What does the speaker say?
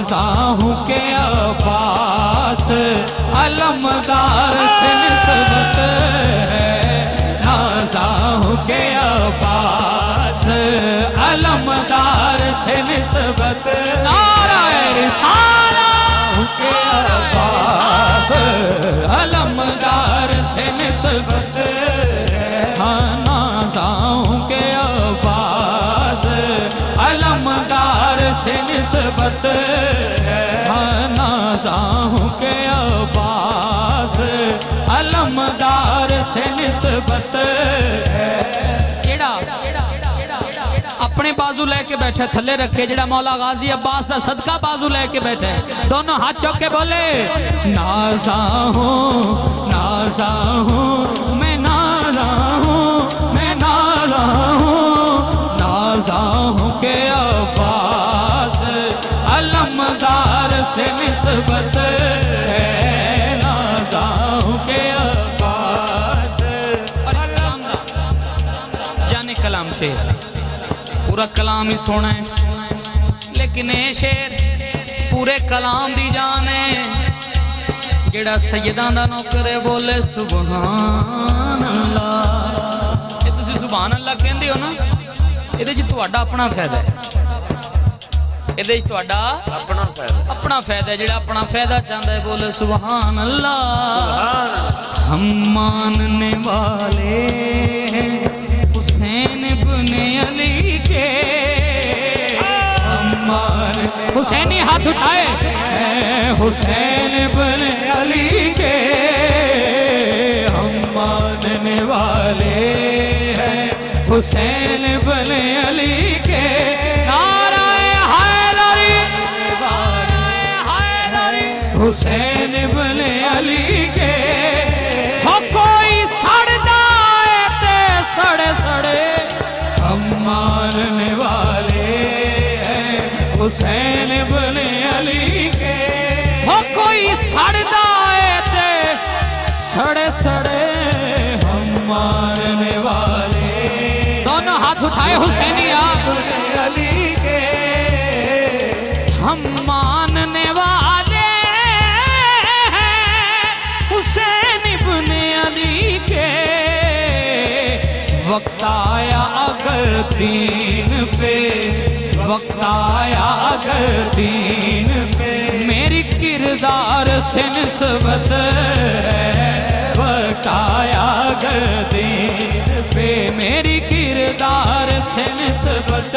नाज़ा हूँ के अब्बास अलमदार से निस्बत है, नाज़ा हूँ के अब्बास अलमदार से निस्बत, नाराए रिसालत के अब्बास अलमदार से निस्बत है, हाँ नाज़ा हूँ के अब्बास अलमदार से निस्बत है, हाँ नाज़ा हूँ के अब्बास अलमदार से निस्बत है। अपने बाजू लेके बैठे थले रखे, जेड़ा मौला गाजी अब्बास दा सदका बाजू लेके बैठे, दोनों हाथ चौक के बोले नाज़ा हूँ मैं नाज़ा हूँ, मैं नाज़ा हूँ, नाज़ा हूँ के अब्बास अलमदार से निस्बत है, नाज़ा हूँ के अब्बास। और इस कलाम दा जाने कलाम शेर पूरा कलाम ही सोना है, लेकिन ये शेर पूरे कलाम दी जान है। जेड़ा सैयदां दा नौकर है बोले सुभान अल्लाह, ये तुसी सुभान अल्लाह कहंदे हो ना, इहदे च तुहाडा अपना फायदा है, इहदे च तुहाडा अपना फायदा है। जेड़ा अपना फायदा चाहता है बोले सुभान अल्लाह। हम मानने वाले हैं हुसैन इब्ने अली के, हुसैनी हाथ उठाए हुसैन इब्ने अली के, हम मानने वाले हैं हुसैन इब्ने अली के, नाराए हैदरी हुसैन इब्ने अली के, हो कोई सड़दा है ते सड़े सड़े, हम मानने वाले हुसैन इब्ने अली के, हो कोई सड़दा है ते सड़े सड़े, हम मारने वाले, दोनों हाथ उठाए हुसैनिया अली के, हम मानने वाले हैं हुसैन इब्ने अली के, वक्त आया अगर दीन पे, वक्त आया अगर दीन पे मेरी किरदार से निस्बत है, वक्त आया अगर दीन पे मेरी किरदार से निस्बत